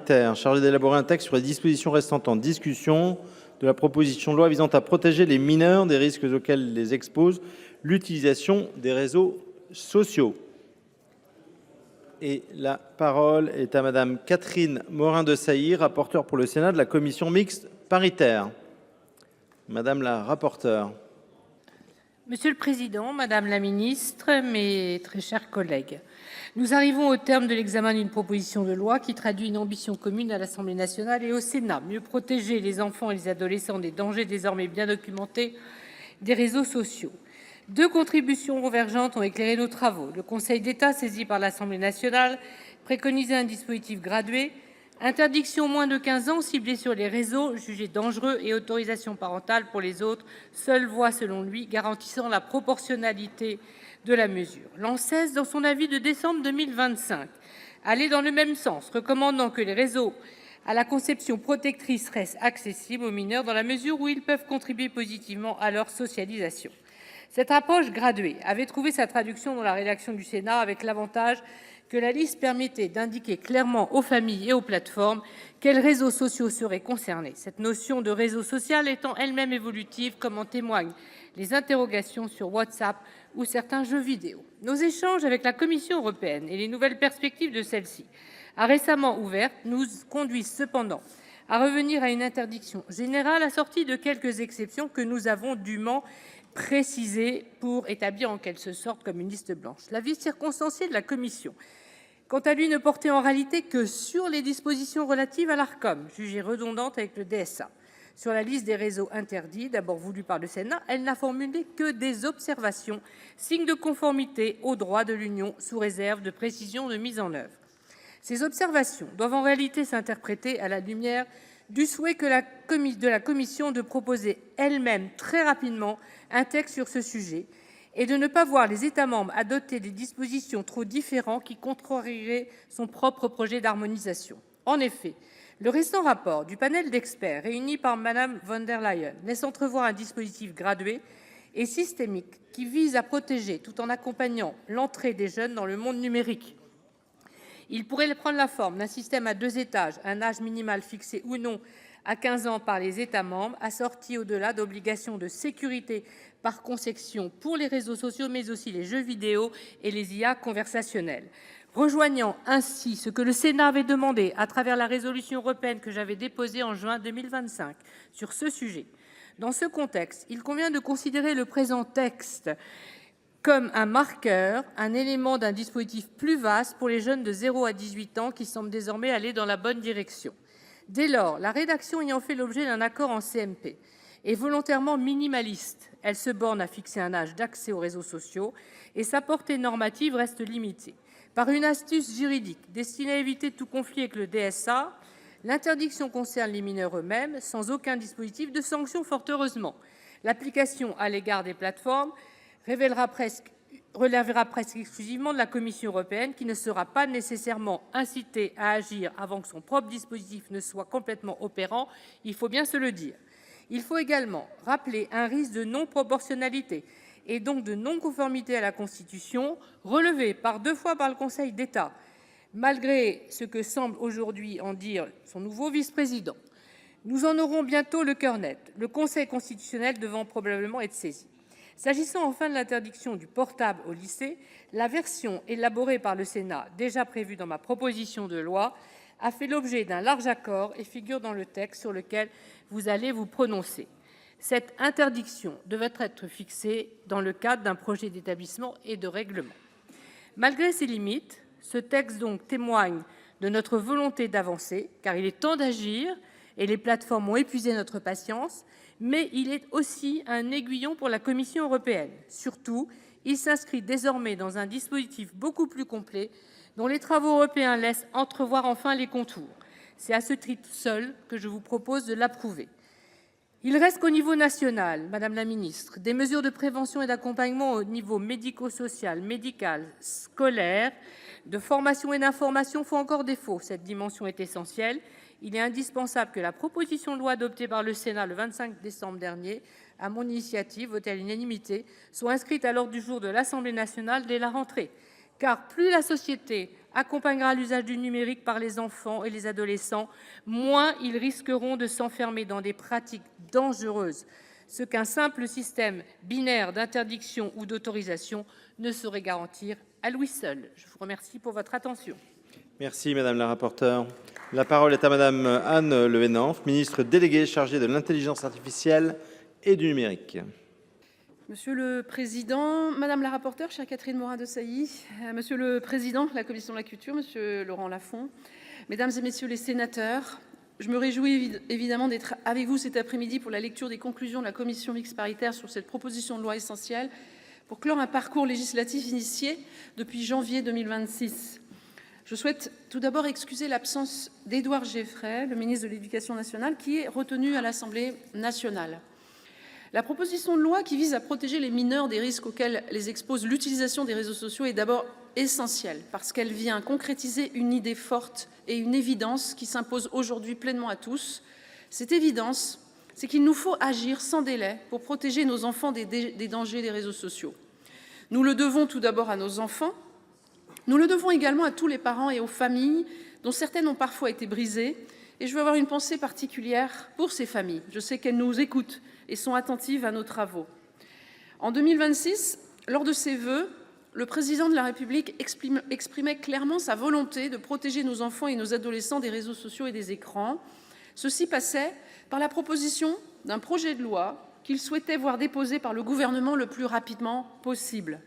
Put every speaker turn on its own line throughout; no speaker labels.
paritaire chargée d'élaborer un texte sur les dispositions restantes en discussion de la proposition de loi visant à protéger les mineurs des risques auxquels les expose l'utilisation des réseaux sociaux. Et la parole est à Madame Catherine Morin-Desailly, rapporteure pour le Sénat de la commission mixte paritaire. Madame la rapporteure.
Monsieur le Président, Madame la Ministre, mes très chers collègues, nous arrivons au terme de l'examen d'une proposition de loi qui traduit une ambition commune à l'Assemblée nationale et au Sénat, mieux protéger les enfants et les adolescents des dangers désormais bien documentés des réseaux sociaux. Deux contributions convergentes ont éclairé nos travaux. Le Conseil d'État, saisi par l'Assemblée nationale, préconisait un dispositif gradué, interdiction moins de 15 ans ciblée sur les réseaux jugés dangereux et autorisation parentale pour les autres, seule voie selon lui garantissant la proportionnalité de la mesure. L'ANSES, dans son avis de décembre 2025, allait dans le même sens, recommandant que les réseaux à la conception protectrice restent accessibles aux mineurs dans la mesure où ils peuvent contribuer positivement à leur socialisation. Cette approche graduée avait trouvé sa traduction dans la rédaction du Sénat avec l'avantage que la liste permettait d'indiquer clairement aux familles et aux plateformes quels réseaux sociaux seraient concernés. Cette notion de réseau social étant elle-même évolutive, comme en témoignent les interrogations sur WhatsApp ou certains jeux vidéo. Nos échanges avec la Commission européenne et les nouvelles perspectives de celle-ci, récemment ouvertes, nous conduisent cependant à revenir à une interdiction générale assortie de quelques exceptions que nous avons dûment précisé pour établir en quelque sorte comme une liste blanche. L'avis circonstancié de la Commission, quant à lui, ne portait en réalité que sur les dispositions relatives à l'Arcom, jugées redondantes avec le DSA. Sur la liste des réseaux interdits, d'abord voulue par le Sénat, elle n'a formulé que des observations, signes de conformité au droit de l'Union sous réserve de précision de mise en œuvre. Ces observations doivent en réalité s'interpréter à la lumière du souhait de la Commission de proposer elle-même très rapidement un texte sur ce sujet et de ne pas voir les États membres adopter des dispositions trop différentes qui contrarieraient son propre projet d'harmonisation. En effet, le récent rapport du panel d'experts réuni par Mme von der Leyen laisse entrevoir un dispositif gradué et systémique qui vise à protéger tout en accompagnant l'entrée des jeunes dans le monde numérique. Il pourrait prendre la forme d'un système à 2 étages, un âge minimal fixé ou non à 15 ans par les États membres, assorti au-delà d'obligations de sécurité par conception pour les réseaux sociaux, mais aussi les jeux vidéo et les IA conversationnels, rejoignant ainsi ce que le Sénat avait demandé à travers la résolution européenne que j'avais déposée en juin 2025 sur ce sujet. Dans ce contexte, il convient de considérer le présent texte comme un marqueur, un élément d'un dispositif plus vaste pour les jeunes de 0 à 18 ans qui semble désormais aller dans la bonne direction. Dès lors, la rédaction ayant fait l'objet d'un accord en CMP est volontairement minimaliste. Elle se borne à fixer un âge d'accès aux réseaux sociaux et sa portée normative reste limitée. Par une astuce juridique destinée à éviter tout conflit avec le DSA, l'interdiction concerne les mineurs eux-mêmes sans aucun dispositif de sanction, fort heureusement. L'application à l'égard des plateformes relèvera presque exclusivement de la Commission européenne qui ne sera pas nécessairement incitée à agir avant que son propre dispositif ne soit complètement opérant, il faut bien se le dire. Il faut également rappeler un risque de non-proportionnalité et donc de non-conformité à la Constitution, relevé par 2 fois par le Conseil d'État, malgré ce que semble aujourd'hui en dire son nouveau vice-président. Nous en aurons bientôt le cœur net, le Conseil constitutionnel devant probablement être saisi. S'agissant enfin de l'interdiction du portable au lycée, la version élaborée par le Sénat, déjà prévue dans ma proposition de loi, a fait l'objet d'un large accord et figure dans le texte sur lequel vous allez vous prononcer. Cette interdiction devait être fixée dans le cadre d'un projet d'établissement et de règlement. Malgré ses limites, ce texte donc témoigne de notre volonté d'avancer, car il est temps d'agir et les plateformes ont épuisé notre patience, mais il est aussi un aiguillon pour la Commission européenne. Surtout, il s'inscrit désormais dans un dispositif beaucoup plus complet dont les travaux européens laissent entrevoir enfin les contours. C'est à ce titre seul que je vous propose de l'approuver. Il reste qu'au niveau national, Madame la Ministre, des mesures de prévention et d'accompagnement au niveau médico-social, médical, scolaire, de formation et d'information font encore défaut. Cette dimension est essentielle. Il est indispensable que la proposition de loi adoptée par le Sénat le 25 décembre dernier, à mon initiative, votée à l'unanimité, soit inscrite à l'ordre du jour de l'Assemblée nationale dès la rentrée. Car plus la société accompagnera l'usage du numérique par les enfants et les adolescents, moins ils risqueront de s'enfermer dans des pratiques dangereuses, ce qu'un simple système binaire d'interdiction ou d'autorisation ne saurait garantir à lui seul. Je vous remercie pour votre attention.
Merci Madame la rapporteure. La parole est à Madame Anne Le Hénaff, ministre déléguée chargée de l'intelligence artificielle et du numérique.
Monsieur le Président, Madame la rapporteure, chère Catherine Morin-Desailly, Monsieur le Président de la Commission de la Culture, Monsieur Laurent Lafon, Mesdames et Messieurs les sénateurs, je me réjouis évidemment d'être avec vous cet après-midi pour la lecture des conclusions de la Commission mixte paritaire sur cette proposition de loi essentielle pour clore un parcours législatif initié depuis janvier 2026. Je souhaite tout d'abord excuser l'absence d'Édouard Geffray, le ministre de l'Éducation nationale, qui est retenu à l'Assemblée nationale. La proposition de loi qui vise à protéger les mineurs des risques auxquels les expose l'utilisation des réseaux sociaux est d'abord essentielle parce qu'elle vient concrétiser une idée forte et une évidence qui s'impose aujourd'hui pleinement à tous. Cette évidence, c'est qu'il nous faut agir sans délai pour protéger nos enfants des dangers des réseaux sociaux. Nous le devons tout d'abord à nos enfants. Nous le devons également à tous les parents et aux familles dont certaines ont parfois été brisées. Et je veux avoir une pensée particulière pour ces familles. Je sais qu'elles nous écoutent et sont attentives à nos travaux. En 2026, lors de ses vœux, le Président de la République exprimait clairement sa volonté de protéger nos enfants et nos adolescents des réseaux sociaux et des écrans. Ceci passait par la proposition d'un projet de loi qu'il souhaitait voir déposé par le gouvernement le plus rapidement possible.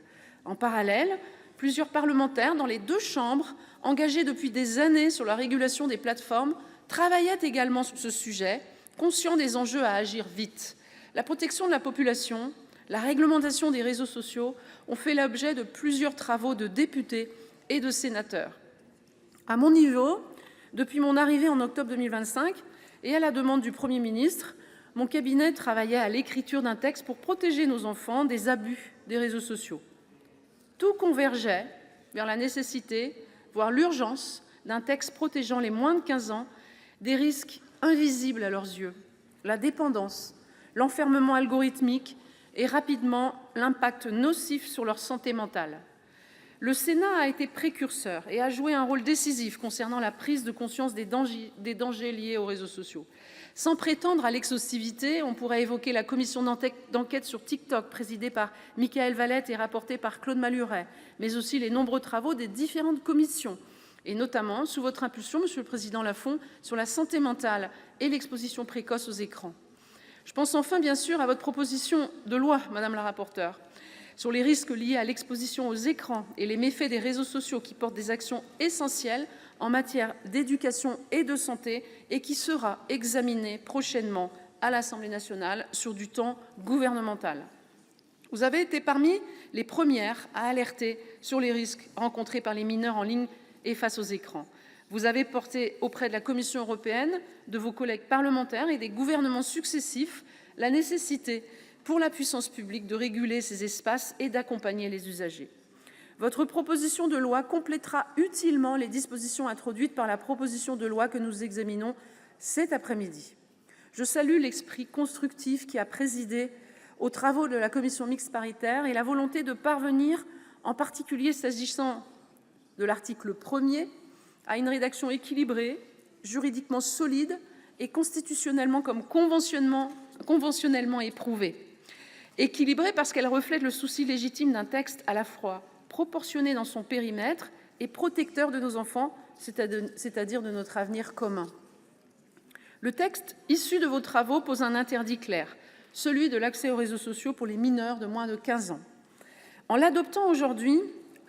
En parallèle, plusieurs parlementaires dans les deux chambres, engagés depuis des années sur la régulation des plateformes, travaillaient également sur ce sujet, conscients des enjeux à agir vite. La protection de la population, la réglementation des réseaux sociaux ont fait l'objet de plusieurs travaux de députés et de sénateurs. À mon niveau, depuis mon arrivée en octobre 2025 et à la demande du Premier ministre, mon cabinet travaillait à l'écriture d'un texte pour protéger nos enfants des abus des réseaux sociaux. Tout convergeait vers la nécessité, voire l'urgence, d'un texte protégeant les moins de 15 ans des risques invisibles à leurs yeux, la dépendance, l'enfermement algorithmique et rapidement l'impact nocif sur leur santé mentale. Le Sénat a été précurseur et a joué un rôle décisif concernant la prise de conscience des dangers liés aux réseaux sociaux. Sans prétendre à l'exhaustivité, on pourrait évoquer la commission d'enquête sur TikTok, présidée par Mickaël Valette et rapportée par Claude Maluret, mais aussi les nombreux travaux des différentes commissions, et notamment, sous votre impulsion, Monsieur le Président Lafon, sur la santé mentale et l'exposition précoce aux écrans. Je pense enfin, bien sûr, à votre proposition de loi, Madame la rapporteure, sur les risques liés à l'exposition aux écrans et les méfaits des réseaux sociaux qui portent des actions essentielles en matière d'éducation et de santé et qui sera examinée prochainement à l'Assemblée nationale sur du temps gouvernemental. Vous avez été parmi les premières à alerter sur les risques rencontrés par les mineurs en ligne et face aux écrans. Vous avez porté auprès de la Commission européenne, de vos collègues parlementaires et des gouvernements successifs la nécessité pour la puissance publique de réguler ces espaces et d'accompagner les usagers. Votre proposition de loi complétera utilement les dispositions introduites par la proposition de loi que nous examinons cet après-midi. Je salue l'esprit constructif qui a présidé aux travaux de la commission mixte paritaire et la volonté de parvenir, en particulier s'agissant de l'article 1er, à une rédaction équilibrée, juridiquement solide et constitutionnellement comme conventionnellement éprouvée. Équilibrée parce qu'elle reflète le souci légitime d'un texte à la fois proportionné dans son périmètre et protecteur de nos enfants, c'est-à-dire de notre avenir commun. Le texte issu de vos travaux pose un interdit clair, celui de l'accès aux réseaux sociaux pour les mineurs de moins de 15 ans. En l'adoptant aujourd'hui,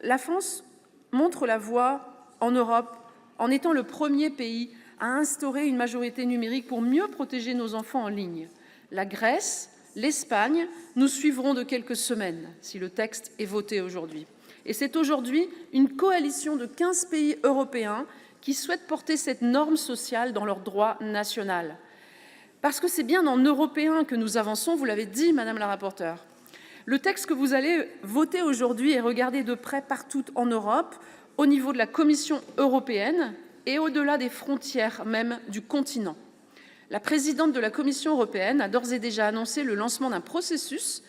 la France montre la voie en Europe en étant le premier pays à instaurer une majorité numérique pour mieux protéger nos enfants en ligne. La Grèce, l'Espagne nous suivront de quelques semaines si le texte est voté aujourd'hui. Et c'est aujourd'hui une coalition de 15 pays européens qui souhaitent porter cette norme sociale dans leur droit national. Parce que c'est bien en européen que nous avançons, vous l'avez dit, Madame la rapporteure. Le texte que vous allez voter aujourd'hui est regardé de près partout en Europe, au niveau de la Commission européenne et au-delà des frontières même du continent. La présidente de la Commission européenne a d'ores et déjà annoncé le lancement d'un processus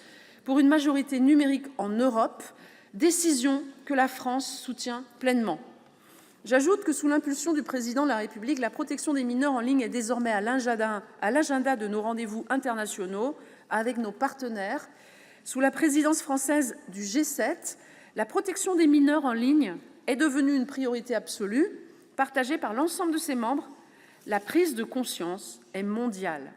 pour une majorité numérique en Europe, décision que la France soutient pleinement. J'ajoute que, sous l'impulsion du Président de la République, la protection des mineurs en ligne est désormais à l'agenda de nos rendez-vous internationaux avec nos partenaires. Sous la présidence française du G7, la protection des mineurs en ligne est devenue une priorité absolue, partagée par l'ensemble de ses membres. La prise de conscience est mondiale.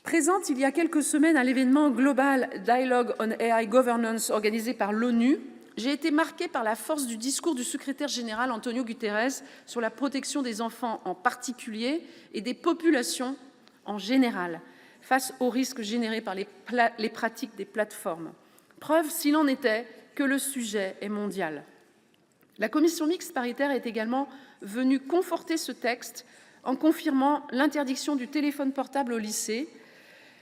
Présente il y a quelques semaines à l'événement Global Dialogue on AI Governance organisé par l'ONU, j'ai été marquée par la force du discours du secrétaire général Antonio Guterres sur la protection des enfants en particulier et des populations en général face aux risques générés par les pratiques des plateformes. Preuve, s'il en était, que le sujet est mondial. La commission mixte paritaire est également venue conforter ce texte en confirmant l'interdiction du téléphone portable au lycée.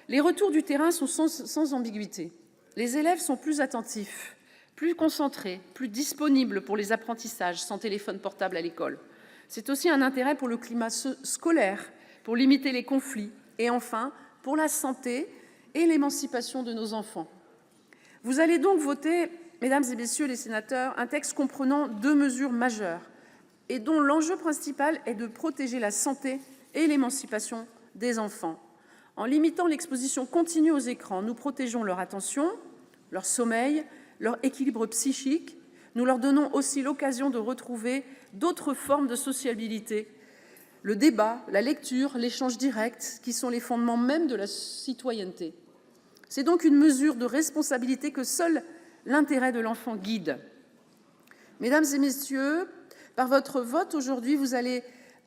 Les retours du terrain sont sans ambiguïté. Les élèves sont plus attentifs, plus concentrés, plus disponibles pour les apprentissages sans téléphone portable à l'école. C'est aussi un intérêt pour le climat scolaire, pour limiter les conflits et enfin pour la santé et l'émancipation de nos enfants. Vous allez donc voter, mesdames et messieurs les sénateurs, un texte comprenant 2 mesures majeures et dont l'enjeu principal est de protéger la santé et l'émancipation des enfants. En limitant l'exposition continue aux écrans, nous protégeons leur attention, leur sommeil, leur équilibre psychique. Nous leur donnons aussi l'occasion de retrouver d'autres formes de sociabilité, le débat, la lecture, l'échange direct, qui sont les fondements même de la citoyenneté. C'est donc une mesure de responsabilité que seul l'intérêt de l'enfant guide. Mesdames et messieurs, par votre vote aujourd'hui, vous allez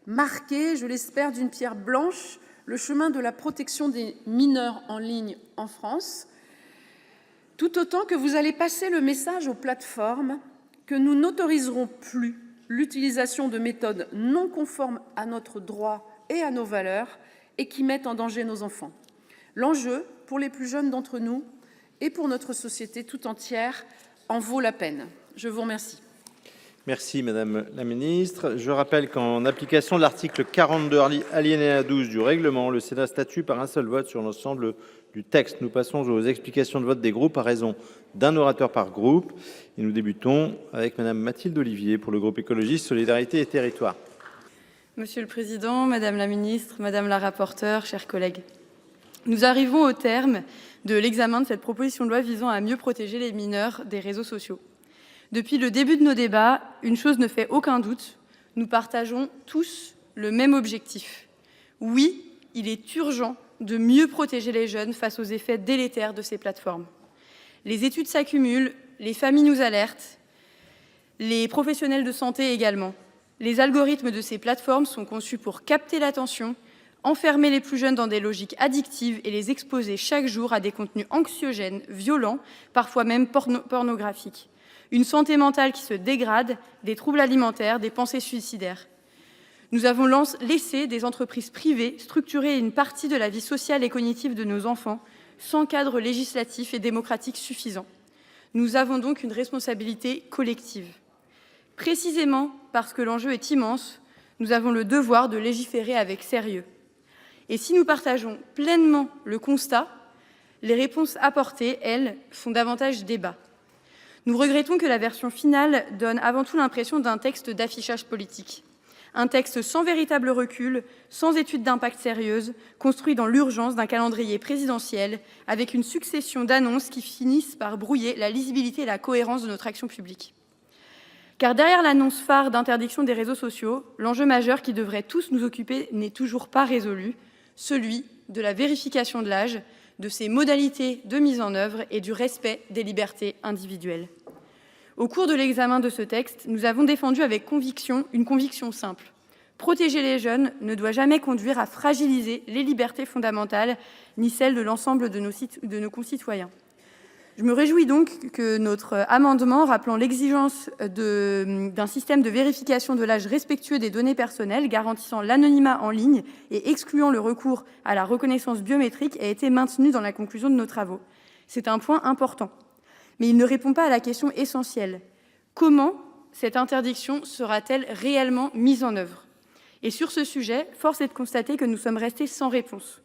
marquer, je l'espère, d'une pierre blanche le chemin de la protection des mineurs en ligne en France, tout autant que vous allez passer le message aux plateformes que nous n'autoriserons plus l'utilisation de méthodes non conformes à notre droit et à nos valeurs et qui mettent en danger nos enfants. L'enjeu, pour les plus jeunes d'entre nous et pour notre société tout entière, en vaut la peine. Je vous remercie.
Merci Madame la Ministre. Je rappelle qu'en application de l'article 42 alinéa 12 du règlement, le Sénat statue par un seul vote sur l'ensemble du texte. Nous passons aux explications de vote des groupes à raison d'un orateur par groupe. Et nous débutons avec Madame Mathilde Ollivier pour le groupe Écologiste, Solidarité et Territoires.
Monsieur le Président, Madame la Ministre, Madame la rapporteure, chers collègues, nous arrivons au terme de l'examen de cette proposition de loi visant à mieux protéger les mineurs des réseaux sociaux. Depuis le début de nos débats, une chose ne fait aucun doute, nous partageons tous le même objectif. Oui, il est urgent de mieux protéger les jeunes face aux effets délétères de ces plateformes. Les études s'accumulent, les familles nous alertent, les professionnels de santé également. Les algorithmes de ces plateformes sont conçus pour capter l'attention, enfermer les plus jeunes dans des logiques addictives et les exposer chaque jour à des contenus anxiogènes, violents, parfois même pornographiques. Une santé mentale qui se dégrade, des troubles alimentaires, des pensées suicidaires. Nous avons laissé des entreprises privées structurer une partie de la vie sociale et cognitive de nos enfants sans cadre législatif et démocratique suffisant. Nous avons donc une responsabilité collective. Précisément parce que l'enjeu est immense, nous avons le devoir de légiférer avec sérieux. Et si nous partageons pleinement le constat, les réponses apportées, elles, font davantage débat. Nous regrettons que la version finale donne avant tout l'impression d'un texte d'affichage politique. Un texte sans véritable recul, sans étude d'impact sérieuse, construit dans l'urgence d'un calendrier présidentiel, avec une succession d'annonces qui finissent par brouiller la lisibilité et la cohérence de notre action publique. Car derrière l'annonce phare d'interdiction des réseaux sociaux, l'enjeu majeur qui devrait tous nous occuper n'est toujours pas résolu, celui de la vérification de l'âge, de ses modalités de mise en œuvre et du respect des libertés individuelles. Au cours de l'examen de ce texte, nous avons défendu avec conviction une conviction simple. Protéger les jeunes ne doit jamais conduire à fragiliser les libertés fondamentales ni celles de l'ensemble de nos concitoyens. Je me réjouis donc que notre amendement rappelant l'exigence d'un système de vérification de l'âge respectueux des données personnelles, garantissant l'anonymat en ligne et excluant le recours à la reconnaissance biométrique a été maintenu dans la conclusion de nos travaux. C'est un point important, mais il ne répond pas à la question essentielle. Comment cette interdiction sera-t-elle réellement mise en œuvre ? Et sur ce sujet, force est de constater que nous sommes restés sans réponse.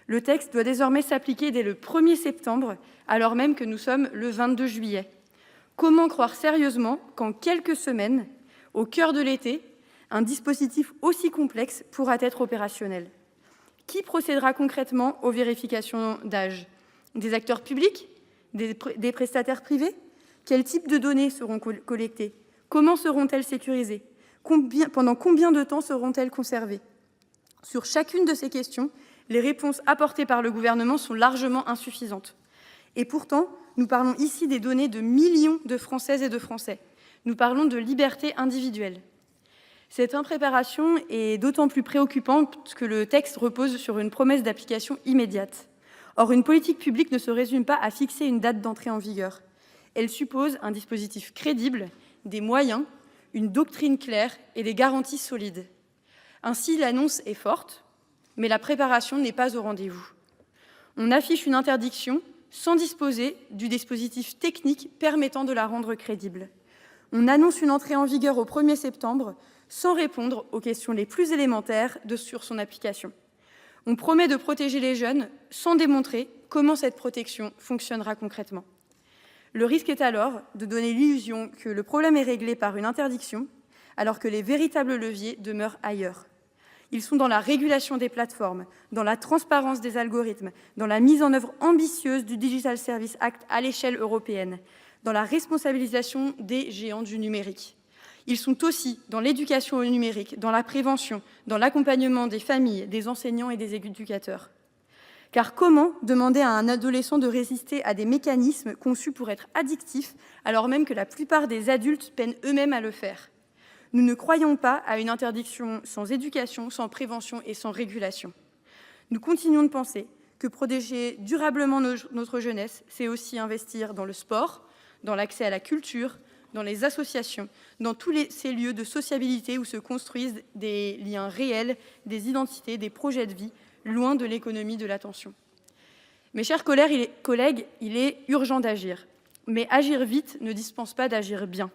Le texte doit désormais s'appliquer dès le 1er septembre, alors même que nous sommes le 22 juillet. Comment croire sérieusement qu'en quelques semaines, Au cœur de l'été, un dispositif aussi complexe pourra être opérationnel. Qui procédera concrètement aux vérifications d'âge? Des acteurs publics? Des prestataires privés? Quel type de données seront collectées? Comment seront-elles sécurisées? Pendant combien de temps seront-elles conservées? Sur chacune de ces questions, les réponses apportées par le gouvernement sont largement insuffisantes. Et pourtant, nous parlons ici des données de millions de Françaises et de Français. Nous parlons de liberté individuelle. Cette impréparation est d'autant plus préoccupante que le texte repose sur une promesse d'application immédiate. Or, une politique publique ne se résume pas à fixer une date d'entrée en vigueur. Elle suppose un dispositif crédible, des moyens, une doctrine claire et des garanties solides. Ainsi, l'annonce est forte, mais la préparation n'est pas au rendez-vous. On affiche une interdiction sans disposer du dispositif technique permettant de la rendre crédible. On annonce une entrée en vigueur au 1er septembre sans répondre aux questions les plus élémentaires sur son application. On promet de protéger les jeunes sans démontrer comment cette protection fonctionnera concrètement. Le risque est alors de donner l'illusion que le problème est réglé par une interdiction, alors que les véritables leviers demeurent ailleurs. Ils sont dans la régulation des plateformes, dans la transparence des algorithmes, dans la mise en œuvre ambitieuse du Digital Services Act à l'échelle européenne, dans la responsabilisation des géants du numérique. Ils sont aussi dans l'éducation au numérique, dans la prévention, dans l'accompagnement des familles, des enseignants et des éducateurs. Car comment demander à un adolescent de résister à des mécanismes conçus pour être addictifs, alors même que la plupart des adultes peinent eux-mêmes à le faire? Nous ne croyons pas à une interdiction sans éducation, sans prévention et sans régulation. Nous continuons de penser que protéger durablement notre jeunesse, c'est aussi investir dans le sport, dans l'accès à la culture, dans les associations, dans tous ces lieux de sociabilité où se construisent des liens réels, des identités, des projets de vie, loin de l'économie de l'attention. Mes chers collègues, il est urgent d'agir. Mais agir vite ne dispense pas d'agir bien.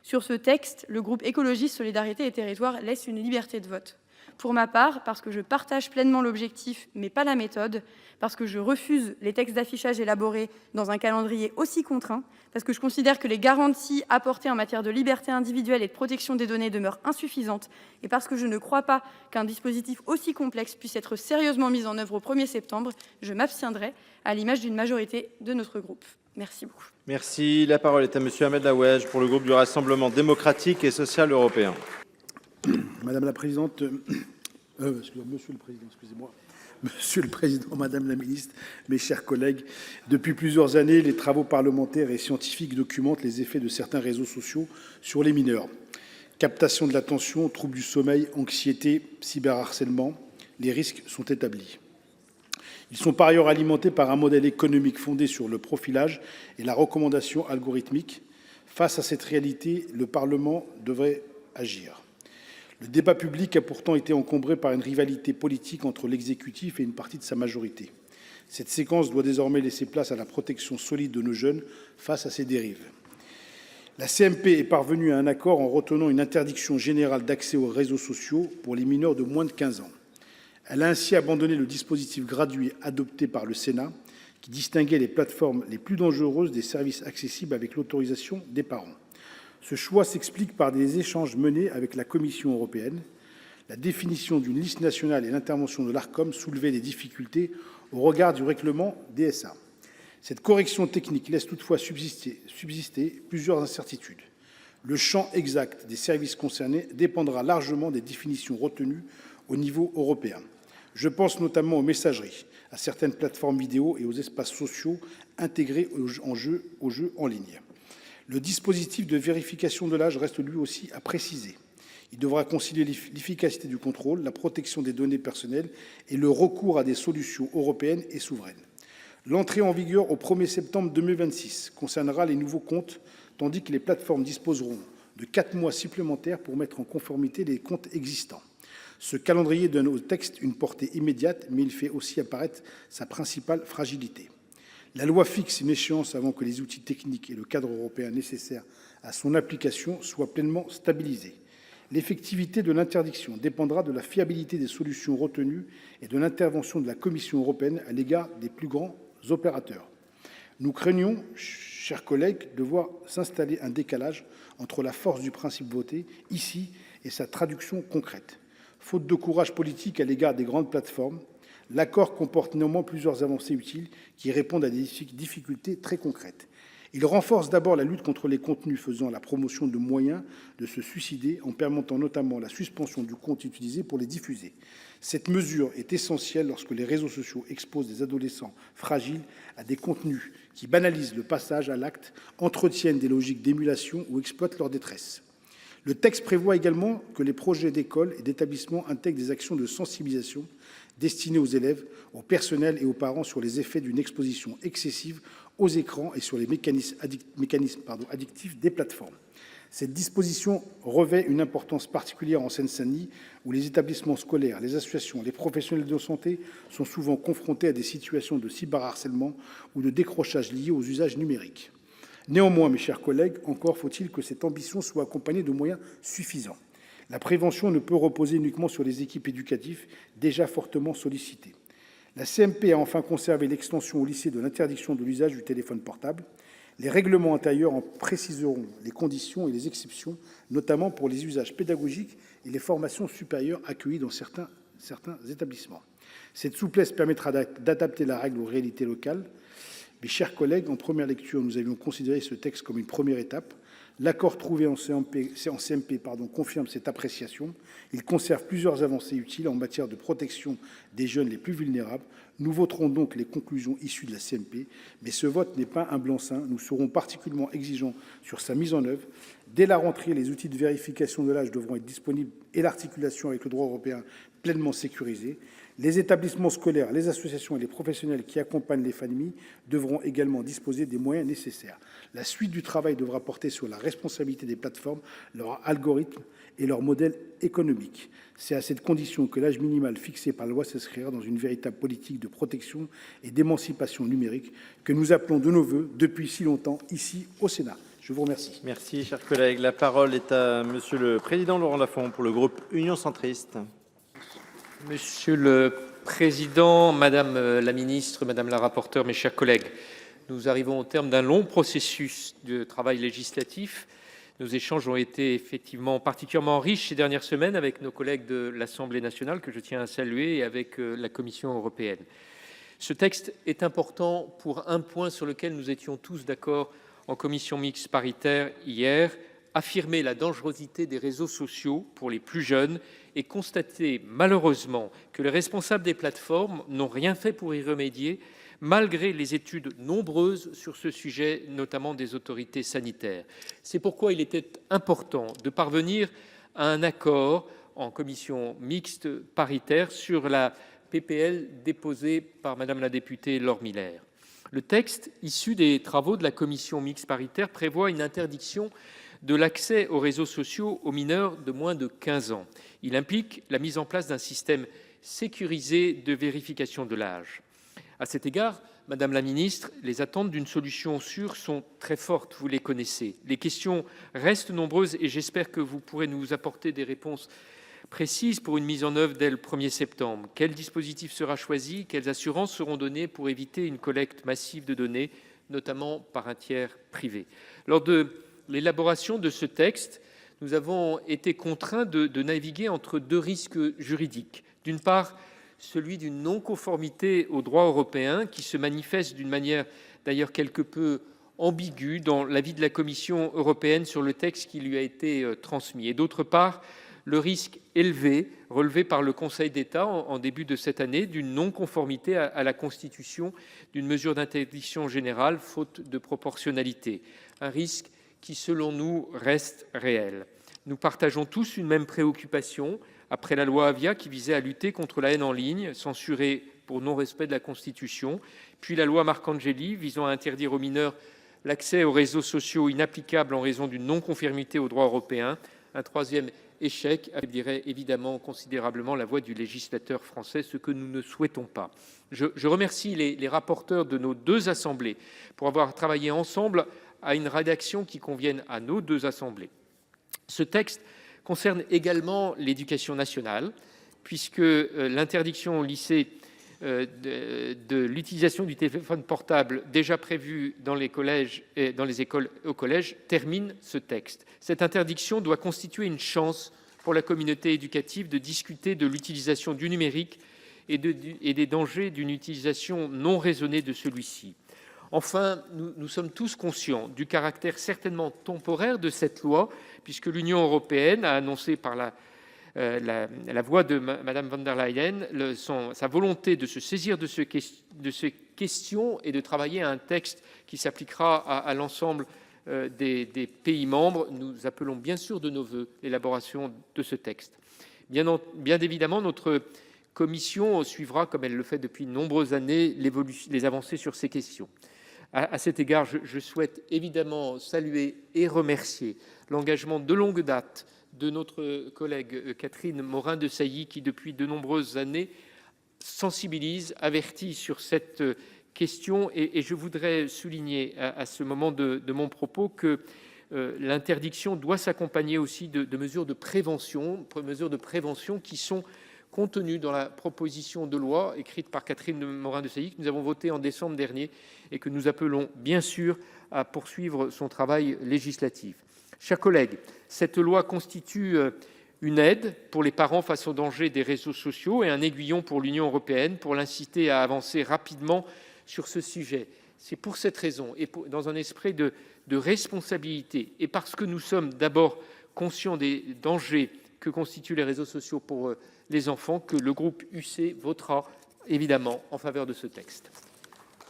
Sur ce texte, le groupe Écologiste Solidarité et Territoires laisse une liberté de vote. Pour ma part, parce que je partage pleinement l'objectif, mais pas la méthode, parce que je refuse les textes d'affichage élaborés dans un calendrier aussi contraint, parce que je considère que les garanties apportées en matière de liberté individuelle et de protection des données demeurent insuffisantes, et parce que je ne crois pas qu'un dispositif aussi complexe puisse être sérieusement mis en œuvre au 1er septembre, je m'abstiendrai à l'image d'une majorité de notre groupe. Merci beaucoup.
Merci. La parole est à monsieur Ahmed Laouedj pour le groupe du Rassemblement démocratique et social européen.
Madame la Présidente, Monsieur le Président, excusez-moi. Monsieur le Président, Madame la Ministre, mes chers collègues, depuis plusieurs années, les travaux parlementaires et scientifiques documentent les effets de certains réseaux sociaux sur les mineurs. Captation de l'attention, troubles du sommeil, anxiété, cyberharcèlement, les risques sont établis. Ils sont par ailleurs alimentés par un modèle économique fondé sur le profilage et la recommandation algorithmique. Face à cette réalité, le Parlement devrait agir. Le débat public a pourtant été encombré par une rivalité politique entre l'exécutif et une partie de sa majorité. Cette séquence doit désormais laisser place à la protection solide de nos jeunes face à ces dérives. La CMP est parvenue à un accord en retenant une interdiction générale d'accès aux réseaux sociaux pour les mineurs de moins de 15 ans. Elle a ainsi abandonné le dispositif gradué adopté par le Sénat qui distinguait les plateformes les plus dangereuses des services accessibles avec l'autorisation des parents. Ce choix s'explique par des échanges menés avec la Commission européenne. La définition d'une liste nationale et l'intervention de l'Arcom soulevaient des difficultés au regard du règlement DSA. Cette correction technique laisse toutefois subsister plusieurs incertitudes. Le champ exact des services concernés dépendra largement des définitions retenues au niveau européen. Je pense notamment aux messageries, à certaines plateformes vidéo et aux espaces sociaux intégrés aux jeux en ligne. Le dispositif de vérification de l'âge reste lui aussi à préciser. Il devra concilier l'efficacité du contrôle, la protection des données personnelles et le recours à des solutions européennes et souveraines. L'entrée en vigueur au 1er septembre 2026 concernera les nouveaux comptes, tandis que les plateformes disposeront de 4 mois supplémentaires pour mettre en conformité les comptes existants. Ce calendrier donne au texte une portée immédiate, mais il fait aussi apparaître sa principale fragilité. La loi fixe une échéance avant que les outils techniques et le cadre européen nécessaires à son application soient pleinement stabilisés. L'effectivité de l'interdiction dépendra de la fiabilité des solutions retenues et de l'intervention de la Commission européenne à l'égard des plus grands opérateurs. Nous craignons, chers collègues, de voir s'installer un décalage entre la force du principe voté ici et sa traduction concrète. Faute de courage politique à l'égard des grandes plateformes, l'accord comporte néanmoins plusieurs avancées utiles qui répondent à des difficultés très concrètes. Il renforce d'abord la lutte contre les contenus faisant la promotion de moyens de se suicider en permettant notamment la suspension du compte utilisé pour les diffuser. Cette mesure est essentielle lorsque les réseaux sociaux exposent des adolescents fragiles à des contenus qui banalisent le passage à l'acte, entretiennent des logiques d'émulation ou exploitent leur détresse. Le texte prévoit également que les projets d'école et d'établissement intègrent des actions de sensibilisation destinées aux élèves, au personnel et aux parents sur les effets d'une exposition excessive aux écrans et sur les mécanismes addictifs des plateformes. Cette disposition revêt une importance particulière en Seine-Saint-Denis, où les établissements scolaires, les associations, les professionnels de santé sont souvent confrontés à des situations de cyberharcèlement ou de décrochage liés aux usages numériques. Néanmoins, mes chers collègues, encore faut-il que cette ambition soit accompagnée de moyens suffisants. La prévention ne peut reposer uniquement sur les équipes éducatives, déjà fortement sollicitées. La CMP a enfin conservé l'extension au lycée de l'interdiction de l'usage du téléphone portable. Les règlements intérieurs en préciseront les conditions et les exceptions, notamment pour les usages pédagogiques et les formations supérieures accueillies dans certains établissements. Cette souplesse permettra d'adapter la règle aux réalités locales. Mes chers collègues, en première lecture, nous avions considéré ce texte comme une première étape. L'accord trouvé en CMP confirme cette appréciation. Il conserve plusieurs avancées utiles en matière de protection des jeunes les plus vulnérables. Nous voterons donc les conclusions issues de la CMP, mais ce vote n'est pas un blanc-seing. Nous serons particulièrement exigeants sur sa mise en œuvre. Dès la rentrée, les outils de vérification de l'âge devront être disponibles et l'articulation avec le droit européen pleinement sécurisée. Les établissements scolaires, les associations et les professionnels qui accompagnent les familles devront également disposer des moyens nécessaires. La suite du travail devra porter sur la responsabilité des plateformes, leurs algorithmes et leur modèle économique. C'est à cette condition que l'âge minimal fixé par la loi s'inscrira dans une véritable politique de protection et d'émancipation numérique que nous appelons de nos vœux depuis si longtemps ici au Sénat. Je vous remercie.
Merci, chers collègues. La parole est à Monsieur le Président Laurent Lafont pour le groupe Union centriste.
Monsieur le Président, Madame la Ministre, Madame la Rapporteure, mes chers collègues, nous arrivons au terme d'un long processus de travail législatif. Nos échanges ont été effectivement particulièrement riches ces dernières semaines avec nos collègues de l'Assemblée nationale, que je tiens à saluer, et avec la Commission européenne. Ce texte est important pour un point sur lequel nous étions tous d'accord en commission mixte paritaire hier, affirmer la dangerosité des réseaux sociaux pour les plus jeunes et constater malheureusement que les responsables des plateformes n'ont rien fait pour y remédier, malgré les études nombreuses sur ce sujet, notamment des autorités sanitaires. C'est pourquoi il était important de parvenir à un accord en commission mixte paritaire sur la PPL déposée par Madame la députée Laure Miller. Le texte issu des travaux de la commission mixte paritaire prévoit une interdiction de l'accès aux réseaux sociaux aux mineurs de moins de 15 ans. Il implique la mise en place d'un système sécurisé de vérification de l'âge. À cet égard, Madame la Ministre, les attentes d'une solution sûre sont très fortes, vous les connaissez. Les questions restent nombreuses et j'espère que vous pourrez nous apporter des réponses précises pour une mise en œuvre dès le 1er septembre. Quel dispositif sera choisi? Quelles assurances seront données pour éviter une collecte massive de données, notamment par un tiers privé? Lors de l'élaboration de ce texte, nous avons été contraints de naviguer entre deux risques juridiques. D'une part, celui d'une non-conformité au droit européen qui se manifeste d'une manière d'ailleurs quelque peu ambiguë dans l'avis de la Commission européenne sur le texte qui lui a été transmis. Et d'autre part, le risque élevé relevé par le Conseil d'État en début de cette année d'une non-conformité à la Constitution d'une mesure d'interdiction générale faute de proportionnalité. Un risque qui, selon nous, reste réel. Nous partageons tous une même préoccupation après la loi Avia qui visait à lutter contre la haine en ligne, censurée pour non-respect de la Constitution, puis la loi Marcangeli visant à interdire aux mineurs l'accès aux réseaux sociaux inapplicable en raison d'une non-conformité au droit européen. Un troisième échec affaiblirait évidemment considérablement la voix du législateur français, ce que nous ne souhaitons pas. Je remercie les rapporteurs de nos deux assemblées pour avoir travaillé ensemble à une rédaction qui convienne à nos deux assemblées. Ce texte concerne également l'éducation nationale, puisque l'interdiction au lycée de l'utilisation du téléphone portable déjà prévue dans les collèges et dans les écoles au collège termine ce texte. Cette interdiction doit constituer une chance pour la communauté éducative de discuter de l'utilisation du numérique et des dangers d'une utilisation non raisonnée de celui-ci. Enfin, nous sommes tous conscients du caractère certainement temporaire de cette loi, puisque l'Union européenne a annoncé par la voix de Mme von der Leyen sa volonté de se saisir de ces questions et de travailler à un texte qui s'appliquera à l'ensemble des pays membres. Nous appelons bien sûr de nos vœux l'élaboration de ce texte. Bien évidemment, notre commission suivra, comme elle le fait depuis de nombreuses années, les avancées sur ces questions. À cet égard, je souhaite évidemment saluer et remercier l'engagement de longue date de notre collègue Catherine Morin-Desailly, qui depuis de nombreuses années sensibilise, avertit sur cette question. Et je voudrais souligner à ce moment de mon propos que l'interdiction doit s'accompagner aussi de mesures de prévention qui sont contenues dans la proposition de loi écrite par Catherine Morin-Desailly, que nous avons votée en décembre dernier et que nous appelons bien sûr à poursuivre son travail législatif. Chers collègues, cette loi constitue une aide pour les parents face aux dangers des réseaux sociaux et un aiguillon pour l'Union européenne pour l'inciter à avancer rapidement sur ce sujet. C'est pour cette raison et dans un esprit de responsabilité et parce que nous sommes d'abord conscients des dangers que constituent les réseaux sociaux pour les enfants que le groupe UC votera évidemment en faveur de ce texte.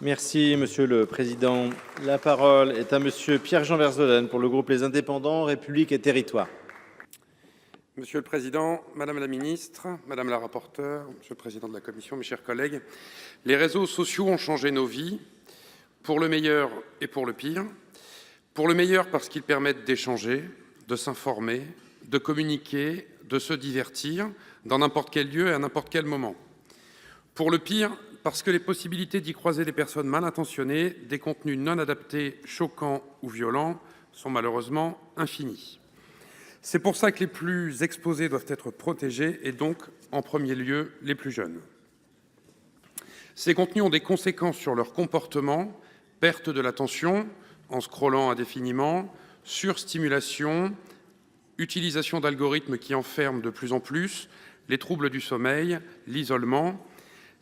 Merci, Monsieur le Président. La parole est à Monsieur Pierre-Jean Verzelen pour le groupe Les Indépendants, République et Territoires.
Monsieur le Président, Madame la Ministre, Madame la Rapporteure, Monsieur le Président de la Commission, mes chers collègues, les réseaux sociaux ont changé nos vies, pour le meilleur et pour le pire. Pour le meilleur parce qu'ils permettent d'échanger, de s'informer, de communiquer, de se divertir dans n'importe quel lieu et à n'importe quel moment. Pour le pire, parce que les possibilités d'y croiser des personnes mal intentionnées, des contenus non adaptés, choquants ou violents, sont malheureusement infinies. C'est pour ça que les plus exposés doivent être protégés et donc, en premier lieu, les plus jeunes. Ces contenus ont des conséquences sur leur comportement, perte de l'attention, en scrollant indéfiniment, surstimulation, utilisation d'algorithmes qui enferment de plus en plus, les troubles du sommeil, l'isolement.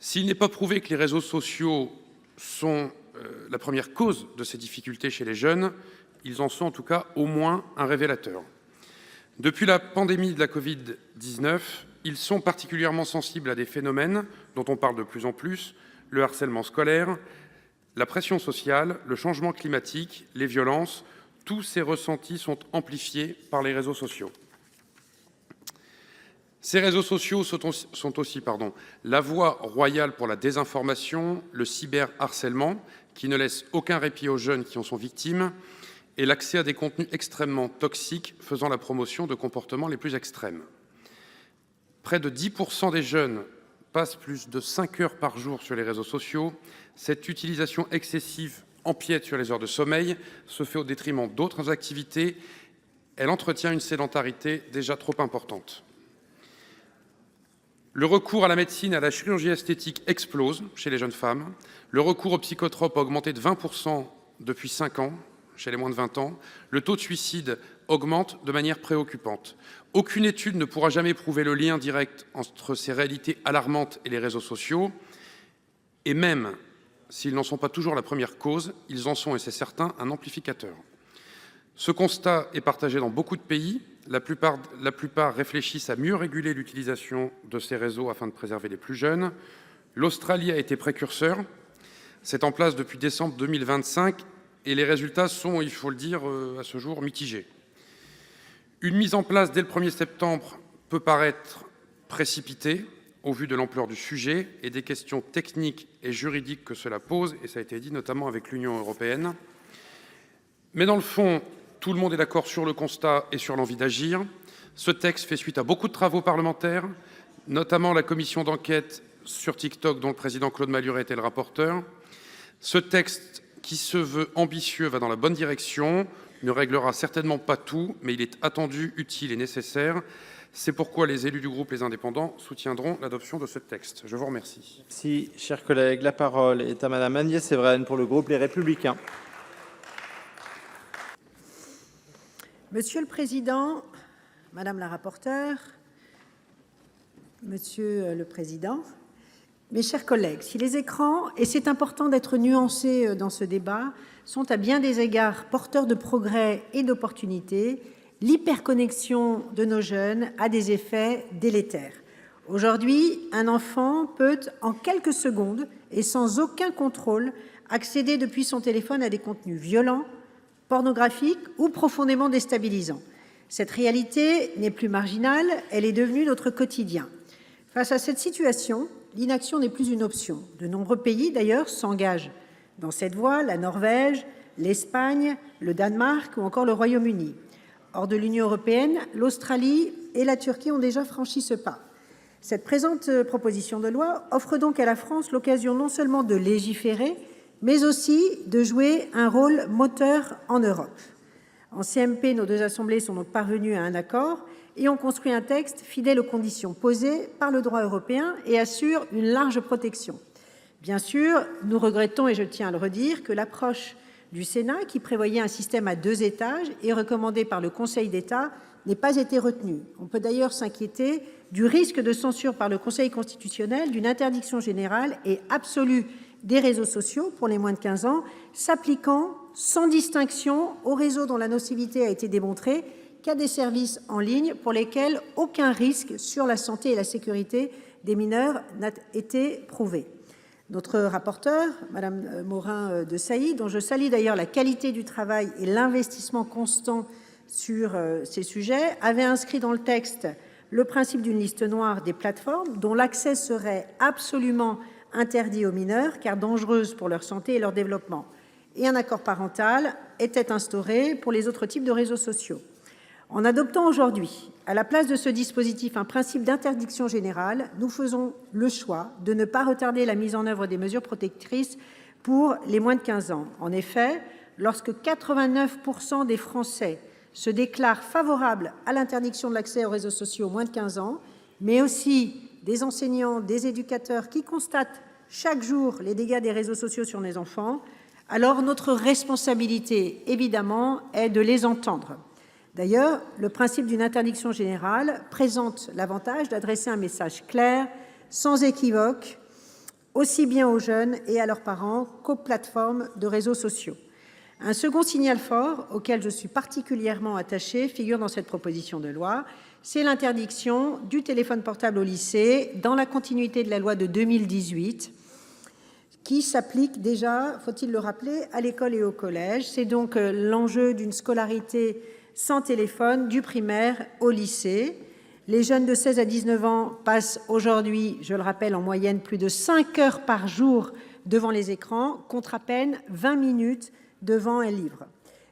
S'il n'est pas prouvé que les réseaux sociaux sont la première cause de ces difficultés chez les jeunes, ils en sont en tout cas au moins un révélateur. Depuis la pandémie de la Covid-19, ils sont particulièrement sensibles à des phénomènes dont on parle de plus en plus, le harcèlement scolaire, la pression sociale, le changement climatique, les violences. Tous ces ressentis sont amplifiés par les réseaux sociaux. Ces réseaux sociaux sont aussi la voie royale pour la désinformation, le cyberharcèlement, qui ne laisse aucun répit aux jeunes qui en sont victimes, et l'accès à des contenus extrêmement toxiques faisant la promotion de comportements les plus extrêmes. Près de 10% des jeunes passent plus de 5 heures par jour sur les réseaux sociaux. Cette utilisation excessive empiète sur les heures de sommeil, se fait au détriment d'autres activités. Elle entretient une sédentarité déjà trop importante. Le recours à la médecine et à la chirurgie esthétique explose chez les jeunes femmes. Le recours aux psychotropes a augmenté de 20% depuis 5 ans chez les moins de 20 ans. Le taux de suicide augmente de manière préoccupante. Aucune étude ne pourra jamais prouver le lien direct entre ces réalités alarmantes et les réseaux sociaux. Et même s'ils n'en sont pas toujours la première cause, ils en sont, et c'est certain, un amplificateur. Ce constat est partagé dans beaucoup de pays. La plupart réfléchissent à mieux réguler l'utilisation de ces réseaux afin de préserver les plus jeunes. L'Australie a été précurseur. C'est en place depuis décembre 2025 et les résultats sont, il faut le dire, à ce jour mitigés. Une mise en place dès le 1er septembre peut paraître précipitée au vu de l'ampleur du sujet et des questions techniques et juridiques que cela pose, et ça a été dit notamment avec l'Union européenne. Mais dans le fond, tout le monde est d'accord sur le constat et sur l'envie d'agir. Ce texte fait suite à beaucoup de travaux parlementaires, notamment la commission d'enquête sur TikTok dont le président Claude Malhuret était le rapporteur. Ce texte, qui se veut ambitieux, va dans la bonne direction, ne réglera certainement pas tout, mais il est attendu, utile et nécessaire. C'est pourquoi les élus du groupe Les Indépendants soutiendront l'adoption de ce texte. Je vous remercie.
Merci, chers collègues. La parole est à Madame Agnès Evren pour le groupe Les Républicains.
Monsieur le Président, Madame la rapporteure, Monsieur le Président, mes chers collègues, si les écrans, et c'est important d'être nuancé dans ce débat, sont à bien des égards porteurs de progrès et d'opportunités, l'hyperconnexion de nos jeunes a des effets délétères. Aujourd'hui, un enfant peut, en quelques secondes et sans aucun contrôle, accéder depuis son téléphone à des contenus violents, pornographiques ou profondément déstabilisants. Cette réalité n'est plus marginale, elle est devenue notre quotidien. Face à cette situation, l'inaction n'est plus une option. De nombreux pays, d'ailleurs, s'engagent dans cette voie, la Norvège, l'Espagne, le Danemark ou encore le Royaume-Uni. Hors de l'Union européenne, l'Australie et la Turquie ont déjà franchi ce pas. Cette présente proposition de loi offre donc à la France l'occasion non seulement de légiférer, mais aussi de jouer un rôle moteur en Europe. En CMP, nos deux assemblées sont donc parvenues à un accord et ont construit un texte fidèle aux conditions posées par le droit européen et assure une large protection. Bien sûr, nous regrettons, et je tiens à le redire, que l'approche du Sénat, qui prévoyait un système à 2 étages et recommandé par le Conseil d'État, n'ait pas été retenue. On peut d'ailleurs s'inquiéter du risque de censure par le Conseil constitutionnel d'une interdiction générale et absolue des réseaux sociaux pour les moins de 15 ans, s'appliquant sans distinction aux réseaux dont la nocivité a été démontrée qu'à des services en ligne pour lesquels aucun risque sur la santé et la sécurité des mineurs n'a été prouvé. Notre rapporteure, Madame Morin-Desailly, dont je salue d'ailleurs la qualité du travail et l'investissement constant sur ces sujets, avait inscrit dans le texte le principe d'une liste noire des plateformes dont l'accès serait absolument interdit aux mineurs car dangereuse pour leur santé et leur développement. Et un accord parental était instauré pour les autres types de réseaux sociaux. En adoptant aujourd'hui, à la place de ce dispositif, un principe d'interdiction générale, nous faisons le choix de ne pas retarder la mise en œuvre des mesures protectrices pour les moins de 15 ans. En effet, lorsque 89% des Français se déclarent favorables à l'interdiction de l'accès aux réseaux sociaux aux moins de 15 ans, mais aussi des enseignants, des éducateurs qui constatent chaque jour les dégâts des réseaux sociaux sur les enfants, alors notre responsabilité, évidemment, est de les entendre. D'ailleurs, le principe d'une interdiction générale présente l'avantage d'adresser un message clair, sans équivoque, aussi bien aux jeunes et à leurs parents qu'aux plateformes de réseaux sociaux. Un second signal fort, auquel je suis particulièrement attachée, figure dans cette proposition de loi, c'est l'interdiction du téléphone portable au lycée, dans la continuité de la loi de 2018, qui s'applique déjà, faut-il le rappeler, à l'école et au collège. C'est donc l'enjeu d'une scolarité sans téléphone du primaire au lycée. Les jeunes de 16 à 19 ans passent aujourd'hui, je le rappelle, en moyenne plus de 5 heures par jour devant les écrans, contre à peine 20 minutes devant un livre.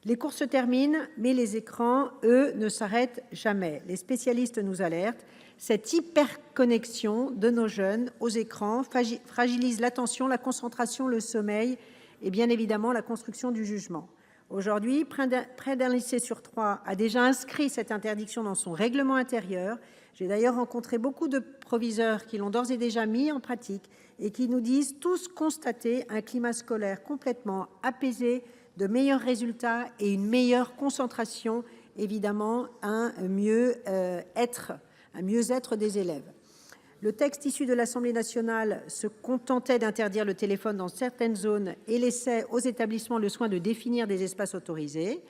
Les cours se terminent, mais les écrans, eux, ne s'arrêtent jamais. Les spécialistes nous alertent. Cette hyperconnexion de nos jeunes aux écrans fragilise l'attention, la concentration, le sommeil et bien évidemment la construction du jugement. Aujourd'hui, près d'un lycée sur 3 a déjà inscrit cette interdiction dans son règlement intérieur. J'ai d'ailleurs rencontré beaucoup de proviseurs qui l'ont d'ores et déjà mis en pratique et qui nous disent tous constater un climat scolaire complètement apaisé, de meilleurs résultats et une meilleure concentration, évidemment un mieux-être des élèves. Le texte issu de l'Assemblée nationale se contentait d'interdire le téléphone dans certaines zones et laissait aux établissements le soin de définir des espaces autorisés.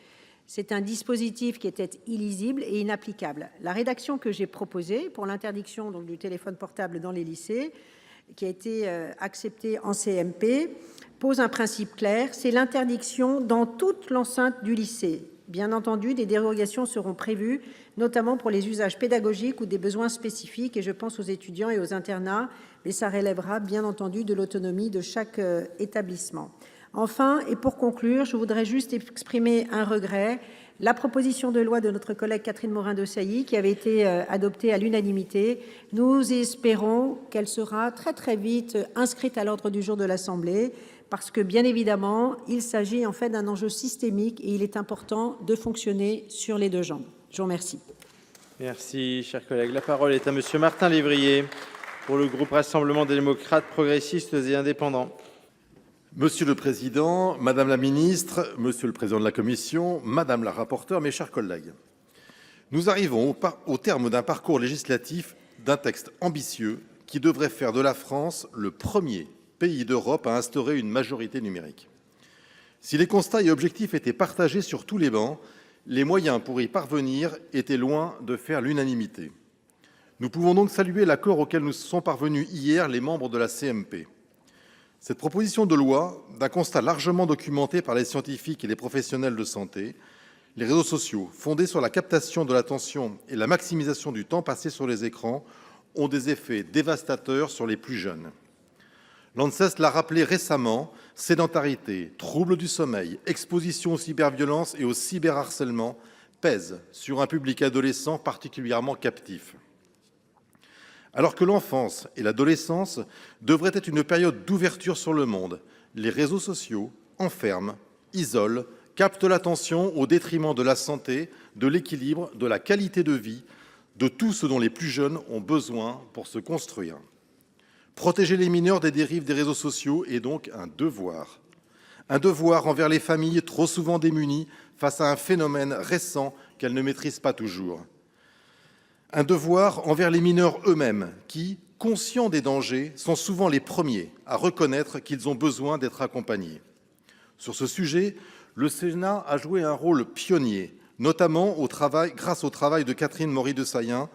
C'est un dispositif qui était illisible et inapplicable. La rédaction que j'ai proposée pour l'interdiction du téléphone portable dans les lycées, qui a été acceptée en CMP, pose un principe clair, c'est l'interdiction dans toute l'enceinte du lycée. Bien entendu, des dérogations seront prévues, notamment pour les usages pédagogiques ou des besoins spécifiques, et je pense aux étudiants et aux internats, mais ça relèvera bien entendu de l'autonomie de chaque établissement. Enfin, et pour conclure, je voudrais juste exprimer un regret. La proposition de loi de notre collègue Catherine Morin-Desailly, qui avait été adoptée à l'unanimité, nous espérons qu'elle sera très très vite inscrite à l'ordre du jour de l'Assemblée, parce que, bien évidemment, il s'agit en fait d'un enjeu systémique et il est important de fonctionner sur les deux jambes. Je vous remercie.
Merci, cher collègue. La parole est à Monsieur Martin Lévrier pour le groupe Rassemblement des démocrates, progressistes et indépendants.
Monsieur le Président, Madame la Ministre, Monsieur le Président de la Commission, Madame la rapporteure, mes chers collègues, nous arrivons au terme d'un parcours législatif d'un texte ambitieux qui devrait faire de la France le premier pays d'Europe à instaurer une majorité numérique. Si les constats et objectifs étaient partagés sur tous les bancs, les moyens pour y parvenir étaient loin de faire l'unanimité. Nous pouvons donc saluer l'accord auquel nous sont parvenus hier les membres de la CMP. Cette proposition de loi, d'un constat largement documenté par les scientifiques et les professionnels de santé, les réseaux sociaux, fondés sur la captation de l'attention et la maximisation du temps passé sur les écrans, ont des effets dévastateurs sur les plus jeunes. L'ANSES l'a rappelé récemment, sédentarité, troubles du sommeil, exposition aux cyberviolences et au cyberharcèlement pèsent sur un public adolescent particulièrement captif. Alors que l'enfance et l'adolescence devraient être une période d'ouverture sur le monde, les réseaux sociaux enferment, isolent, captent l'attention au détriment de la santé, de l'équilibre, de la qualité de vie, de tout ce dont les plus jeunes ont besoin pour se construire. Protéger les mineurs des dérives des réseaux sociaux est donc un devoir. Un devoir envers les familles trop souvent démunies face à un phénomène récent qu'elles ne maîtrisent pas toujours. Un devoir envers les mineurs eux-mêmes qui, conscients des dangers, sont souvent les premiers à reconnaître qu'ils ont besoin d'être accompagnés. Sur ce sujet, le Sénat a joué un rôle pionnier, notamment grâce au travail de Catherine Morin-Desailly,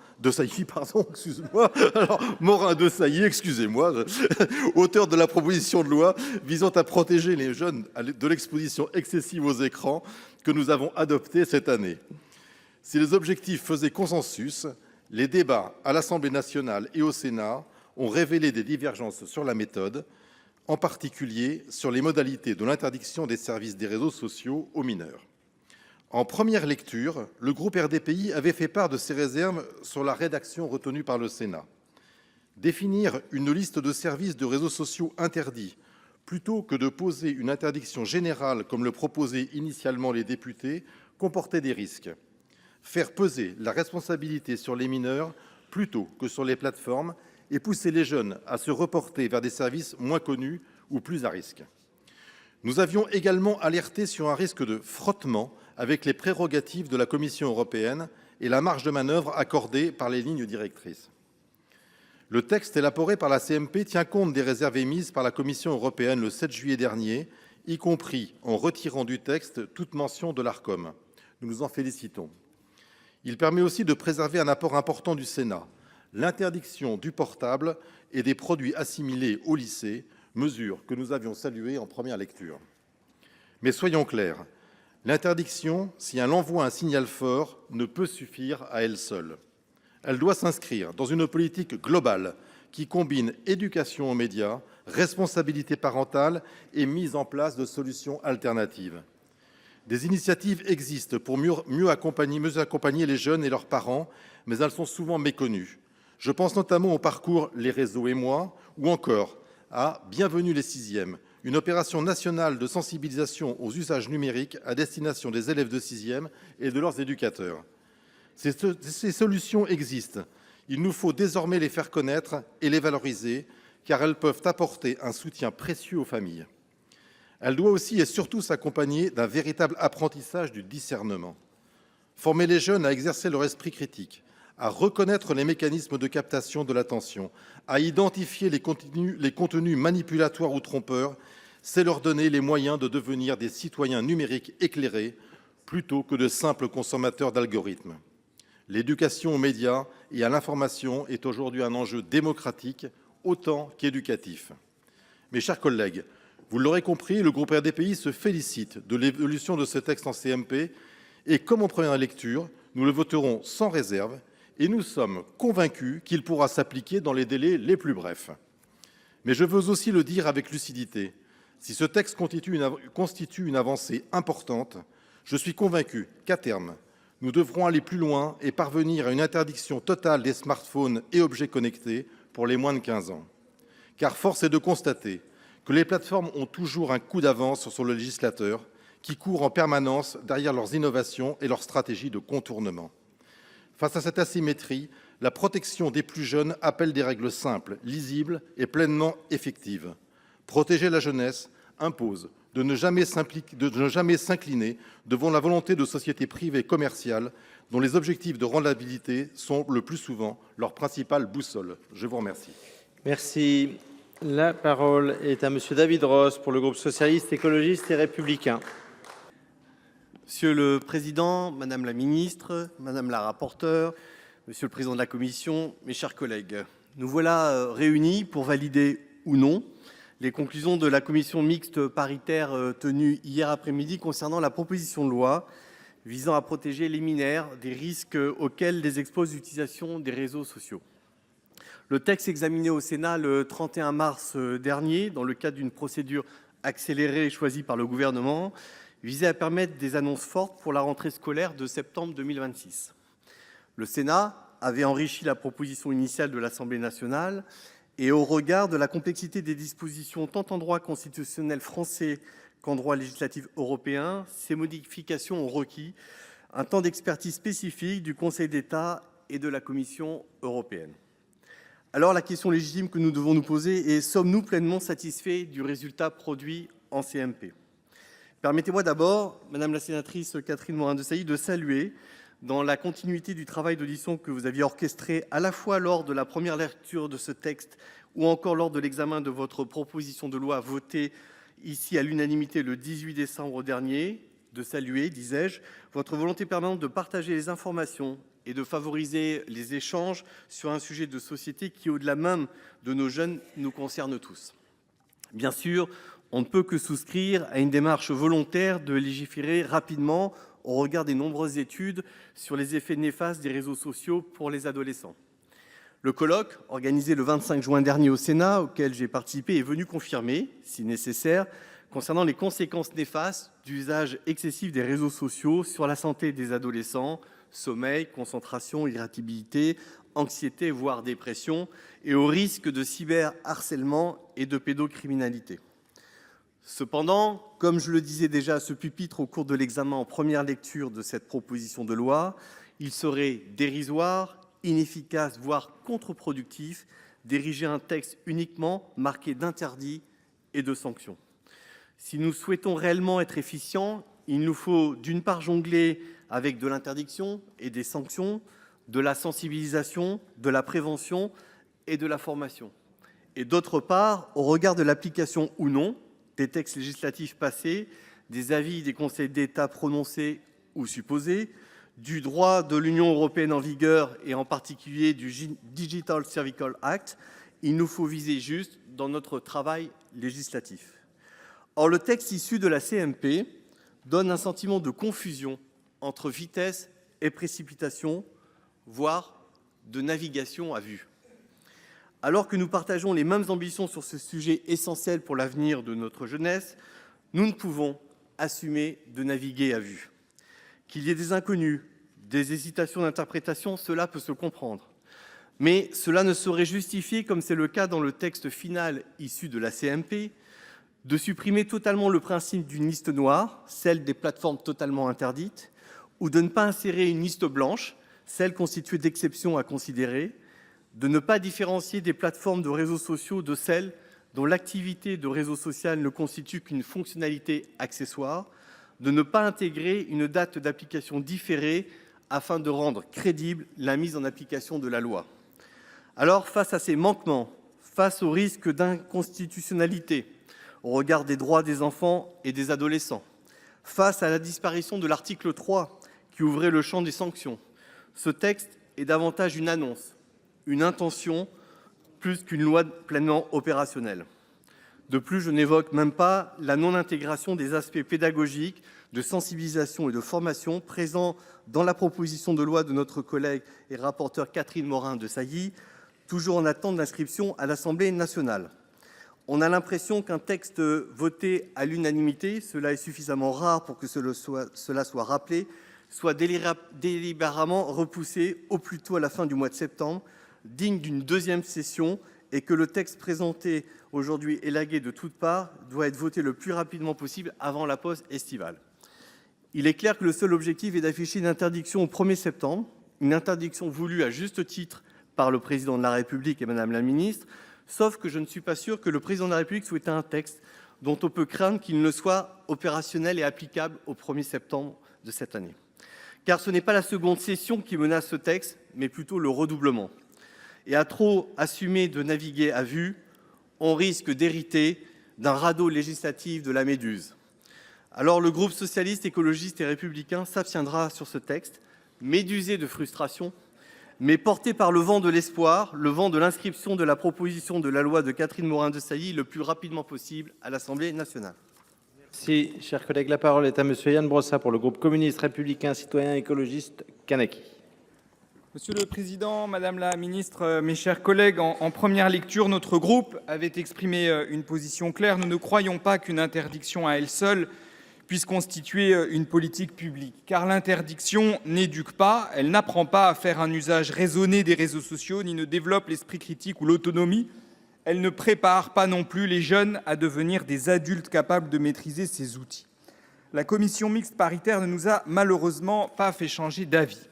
auteur de la proposition de loi visant à protéger les jeunes de l'exposition excessive aux écrans que nous avons adoptée cette année. Si les objectifs faisaient consensus, les débats à l'Assemblée nationale et au Sénat ont révélé des divergences sur la méthode, en particulier sur les modalités de l'interdiction des services des réseaux sociaux aux mineurs. En première lecture, le groupe RDPI avait fait part de ses réserves sur la rédaction retenue par le Sénat. Définir une liste de services de réseaux sociaux interdits, plutôt que de poser une interdiction générale comme le proposaient initialement les députés, comportait des risques. Faire peser la responsabilité sur les mineurs plutôt que sur les plateformes et pousser les jeunes à se reporter vers des services moins connus ou plus à risque. Nous avions également alerté sur un risque de frottement avec les prérogatives de la Commission européenne et la marge de manœuvre accordée par les lignes directrices. Le texte élaboré par la CMP tient compte des réserves émises par la Commission européenne le 7 juillet dernier, y compris en retirant du texte toute mention de l'Arcom. Nous nous en félicitons. Il permet aussi de préserver un apport important du Sénat, l'interdiction du portable et des produits assimilés au lycée, mesure que nous avions saluée en première lecture. Mais soyons clairs, l'interdiction, si elle envoie un signal fort, ne peut suffire à elle seule. Elle doit s'inscrire dans une politique globale qui combine éducation aux médias, responsabilité parentale et mise en place de solutions alternatives. Des initiatives existent pour mieux accompagner les jeunes et leurs parents, mais elles sont souvent méconnues. Je pense notamment au parcours Les réseaux et moi, ou encore à Bienvenue les sixièmes, une opération nationale de sensibilisation aux usages numériques à destination des élèves de sixième et de leurs éducateurs. Ces solutions existent. Il nous faut désormais les faire connaître et les valoriser, car elles peuvent apporter un soutien précieux aux familles. Elle doit aussi et surtout s'accompagner d'un véritable apprentissage du discernement. Former les jeunes à exercer leur esprit critique, à reconnaître les mécanismes de captation de l'attention, à identifier les contenus manipulatoires ou trompeurs, c'est leur donner les moyens de devenir des citoyens numériques éclairés plutôt que de simples consommateurs d'algorithmes. L'éducation aux médias et à l'information est aujourd'hui un enjeu démocratique autant qu'éducatif. Mes chers collègues, vous l'aurez compris, le groupe RDPI se félicite de l'évolution de ce texte en CMP et, comme en première lecture, nous le voterons sans réserve et nous sommes convaincus qu'il pourra s'appliquer dans les délais les plus brefs. Mais je veux aussi le dire avec lucidité, si ce texte constitue une avancée importante, je suis convaincu qu'à terme, nous devrons aller plus loin et parvenir à une interdiction totale des smartphones et objets connectés pour les moins de 15 ans. Car force est de constater que les plateformes ont toujours un coup d'avance sur le législateur qui court en permanence derrière leurs innovations et leurs stratégies de contournement. Face à cette asymétrie, la protection des plus jeunes appelle des règles simples, lisibles et pleinement effectives. Protéger la jeunesse impose de ne jamais s'incliner devant la volonté de sociétés privées commerciales dont les objectifs de rentabilité sont le plus souvent leur principale boussole. Je vous remercie.
Merci. La parole est à Monsieur David Ross pour le groupe socialiste, écologiste et républicain.
Monsieur le Président, Madame la Ministre, Madame la Rapporteure, Monsieur le Président de la Commission, mes chers collègues, nous voilà réunis pour valider ou non les conclusions de la commission mixte paritaire tenue hier après-midi concernant la proposition de loi visant à protéger les mineurs des risques auxquels les expose l'utilisation des réseaux sociaux. Le texte examiné au Sénat le 31 mars dernier, dans le cadre d'une procédure accélérée choisie par le gouvernement, visait à permettre des annonces fortes pour la rentrée scolaire de septembre 2026. Le Sénat avait enrichi la proposition initiale de l'Assemblée nationale et au regard de la complexité des dispositions tant en droit constitutionnel français qu'en droit législatif européen, ces modifications ont requis un temps d'expertise spécifique du Conseil d'État et de la Commission européenne. Alors la question légitime que nous devons nous poser est: sommes-nous pleinement satisfaits du résultat produit en CMP ? Permettez-moi d'abord, Madame la sénatrice Catherine Morin-Desailly, de saluer, dans la continuité du travail d'audition que vous aviez orchestré à la fois lors de la première lecture de ce texte ou encore lors de l'examen de votre proposition de loi votée ici à l'unanimité le 18 décembre dernier, de saluer, disais-je, votre volonté permanente de partager les informations et de favoriser les échanges sur un sujet de société qui, au-delà même de nos jeunes, nous concerne tous. Bien sûr, on ne peut que souscrire à une démarche volontaire de légiférer rapidement au regard des nombreuses études sur les effets néfastes des réseaux sociaux pour les adolescents. Le colloque, organisé le 25 juin dernier au Sénat, auquel j'ai participé, est venu confirmer, si nécessaire, concernant les conséquences néfastes d'usage excessif des réseaux sociaux sur la santé des adolescents, sommeil, concentration, irritabilité, anxiété, voire dépression, et au risque de cyberharcèlement et de pédocriminalité. Cependant, comme je le disais déjà à ce pupitre au cours de l'examen en première lecture de cette proposition de loi, il serait dérisoire, inefficace, voire contre-productif d'ériger un texte uniquement marqué d'interdits et de sanctions. Si nous souhaitons réellement être efficients, il nous faut d'une part jongler avec de l'interdiction et des sanctions, de la sensibilisation, de la prévention et de la formation. Et d'autre part, au regard de l'application ou non des textes législatifs passés, des avis des conseils d'État prononcés ou supposés, du droit de l'Union européenne en vigueur et en particulier du Digital Services Act, il nous faut viser juste dans notre travail législatif. Or, le texte issu de la CMP donne un sentiment de confusion entre vitesse et précipitation, voire de navigation à vue. Alors que nous partageons les mêmes ambitions sur ce sujet essentiel pour l'avenir de notre jeunesse, nous ne pouvons assumer de naviguer à vue. Qu'il y ait des inconnus, des hésitations d'interprétation, cela peut se comprendre. Mais cela ne saurait justifier, comme c'est le cas dans le texte final issu de la CMP, de supprimer totalement le principe d'une liste noire, celle des plateformes totalement interdites, ou de ne pas insérer une liste blanche, celle constituée d'exceptions à considérer, de ne pas différencier des plateformes de réseaux sociaux de celles dont l'activité de réseau social ne constitue qu'une fonctionnalité accessoire, de ne pas intégrer une date d'application différée afin de rendre crédible la mise en application de la loi. Alors, face à ces manquements, face au risque d'inconstitutionnalité au regard des droits des enfants et des adolescents, face à la disparition de l'article 3 qui ouvrait le champ des sanctions, ce texte est davantage une annonce, une intention, plus qu'une loi pleinement opérationnelle. De plus, je n'évoque même pas la non-intégration des aspects pédagogiques, de sensibilisation et de formation présents dans la proposition de loi de notre collègue et rapporteure Catherine Morin-Desailly, toujours en attente d'inscription à l'Assemblée nationale. On a l'impression qu'un texte voté à l'unanimité, cela est suffisamment rare pour que cela soit rappelé, soit délibérément repoussé au plus tôt à la fin du mois de septembre, digne d'une deuxième session, et que le texte présenté aujourd'hui élagué de toutes parts doit être voté le plus rapidement possible avant la pause estivale. Il est clair que le seul objectif est d'afficher une interdiction au 1er septembre, une interdiction voulue à juste titre par le Président de la République et Madame la Ministre, sauf que je ne suis pas sûr que le Président de la République souhaitait un texte dont on peut craindre qu'il ne soit opérationnel et applicable au 1er septembre de cette année. Car ce n'est pas la seconde session qui menace ce texte, mais plutôt le redoublement. Et à trop assumer de naviguer à vue, on risque d'hériter d'un radeau législatif de la Méduse. Alors le groupe socialiste, écologiste et républicain s'abstiendra sur ce texte, médusé de frustration, mais porté par le vent de l'espoir, le vent de l'inscription de la proposition de la loi de Catherine Morin-Desailly le plus rapidement possible à l'Assemblée nationale.
Merci, chers collègues. La parole est à monsieur Yann Brossat pour le groupe communiste, républicain, citoyen, écologiste, Kanaki.
Monsieur le Président, Madame la Ministre, mes chers collègues, en première lecture, notre groupe avait exprimé une position claire. Nous ne croyons pas qu'une interdiction à elle seule puisse constituer une politique publique, car l'interdiction n'éduque pas, elle n'apprend pas à faire un usage raisonné des réseaux sociaux, ni ne développe l'esprit critique ou l'autonomie. Elle ne prépare pas non plus les jeunes à devenir des adultes capables de maîtriser ces outils. La commission mixte paritaire ne nous a malheureusement pas fait changer d'avis.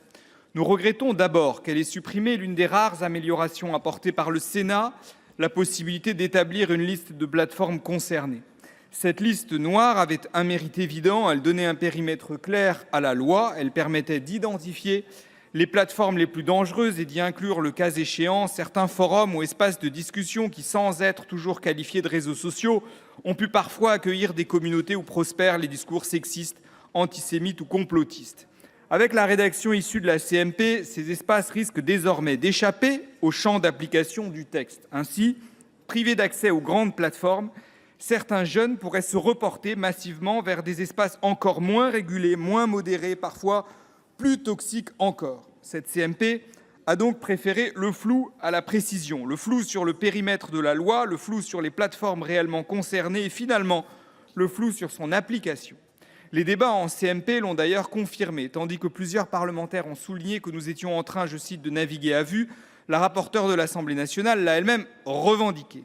Nous regrettons d'abord qu'elle ait supprimé l'une des rares améliorations apportées par le Sénat, la possibilité d'établir une liste de plateformes concernées. Cette liste noire avait un mérite évident, elle donnait un périmètre clair à la loi, elle permettait d'identifier les plateformes les plus dangereuses et d'y inclure, le cas échéant, certains forums ou espaces de discussion qui, sans être toujours qualifiés de réseaux sociaux, ont pu parfois accueillir des communautés où prospèrent les discours sexistes, antisémites ou complotistes. Avec la rédaction issue de la CMP, ces espaces risquent désormais d'échapper au champ d'application du texte. Ainsi, privés d'accès aux grandes plateformes, certains jeunes pourraient se reporter massivement vers des espaces encore moins régulés, moins modérés, parfois plus toxiques encore. Cette CMP a donc préféré le flou à la précision, le flou sur le périmètre de la loi, le flou sur les plateformes réellement concernées et finalement le flou sur son application. Les débats en CMP l'ont d'ailleurs confirmé, tandis que plusieurs parlementaires ont souligné que nous étions en train, je cite, de naviguer à vue, la rapporteure de l'Assemblée nationale l'a elle-même revendiqué.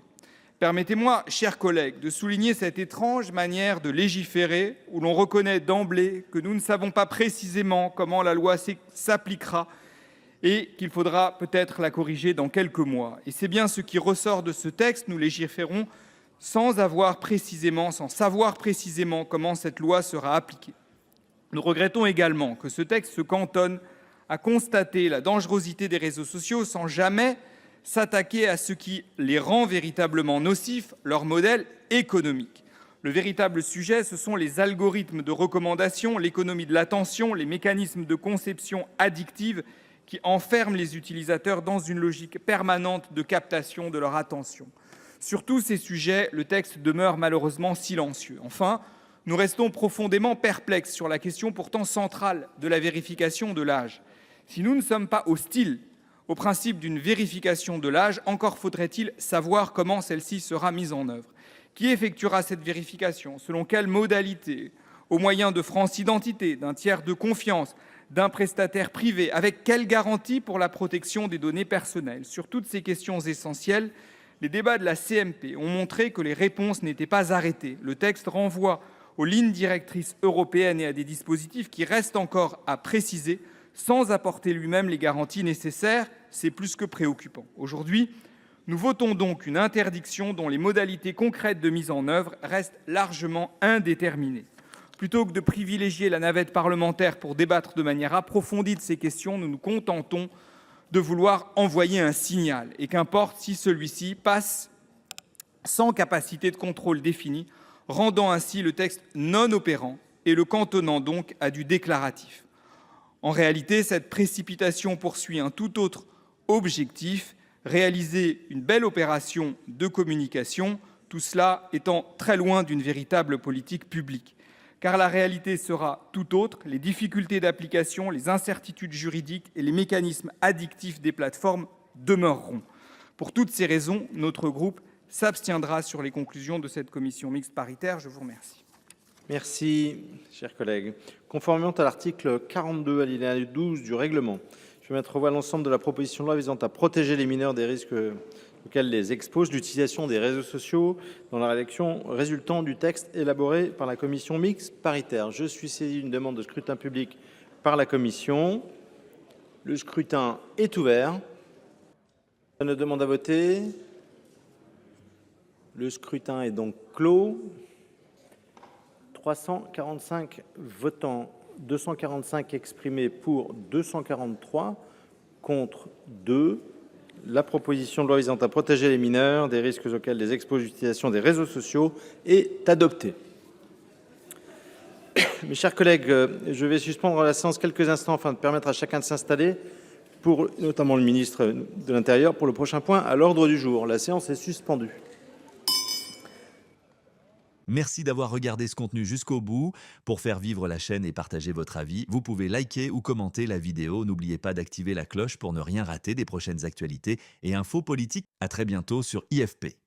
Permettez-moi, chers collègues, de souligner cette étrange manière de légiférer où l'on reconnaît d'emblée que nous ne savons pas précisément comment la loi s'appliquera et qu'il faudra peut-être la corriger dans quelques mois. Et c'est bien ce qui ressort de ce texte, nous légiférons sans savoir précisément comment cette loi sera appliquée. Nous regrettons également que ce texte se cantonne à constater la dangerosité des réseaux sociaux sans jamais s'attaquer à ce qui les rend véritablement nocifs, leur modèle économique. Le véritable sujet, ce sont les algorithmes de recommandation, l'économie de l'attention, les mécanismes de conception addictive qui enferment les utilisateurs dans une logique permanente de captation de leur attention. Sur tous ces sujets, le texte demeure malheureusement silencieux. Enfin, nous restons profondément perplexes sur la question pourtant centrale de la vérification de l'âge. Si nous ne sommes pas hostiles au principe d'une vérification de l'âge, encore faudrait-il savoir comment celle-ci sera mise en œuvre. Qui effectuera cette vérification? Selon quelles modalités? Au moyen de France Identité, d'un tiers de confiance, d'un prestataire privé? Avec quelle garantie pour la protection des données personnelles? Sur toutes ces questions essentielles, les débats de la CMP ont montré que les réponses n'étaient pas arrêtées. Le texte renvoie aux lignes directrices européennes et à des dispositifs qui restent encore à préciser, sans apporter lui-même les garanties nécessaires. C'est plus que préoccupant. Aujourd'hui, nous votons donc une interdiction dont les modalités concrètes de mise en œuvre restent largement indéterminées. Plutôt que de privilégier la navette parlementaire pour débattre de manière approfondie de ces questions, nous nous contentons de vouloir envoyer un signal. Et qu'importe si celui-ci passe sans capacité de contrôle définie, rendant ainsi le texte non opérant et le cantonnant donc à du déclaratif. En réalité, cette précipitation poursuit un tout autre objectif, réaliser une belle opération de communication, tout cela étant très loin d'une véritable politique publique. Car la réalité sera tout autre, les difficultés d'application, les incertitudes juridiques et les mécanismes addictifs des plateformes demeureront. Pour toutes ces raisons, notre groupe s'abstiendra sur les conclusions de cette commission mixte paritaire. Je vous remercie.
Merci, chers collègues. Conformément à l'article 42, alinéa 12 du règlement, je vais mettre aux voix l'ensemble de la proposition de loi visant à protéger les mineurs des risques auxquels les expose l'utilisation des réseaux sociaux dans la rédaction résultant du texte élaboré par la commission mixte paritaire. Je suis saisi d'une demande de scrutin public par la commission. Le scrutin est ouvert. Personne ne demande à voter. Le scrutin est donc clos. 345 votants, 245 exprimés pour, 243 contre 2. La proposition de loi visant à protéger les mineurs des risques auxquels les expose l'utilisation des réseaux sociaux est adoptée. Mes chers collègues, je vais suspendre la séance quelques instants afin de permettre à chacun de s'installer, pour notamment le ministre de l'Intérieur, pour le prochain point à l'ordre du jour. La séance est suspendue.
Merci d'avoir regardé ce contenu jusqu'au bout. Pour faire vivre la chaîne et partager votre avis, vous pouvez liker ou commenter la vidéo. N'oubliez pas d'activer la cloche pour ne rien rater des prochaines actualités et infos politiques. À très bientôt sur IFP.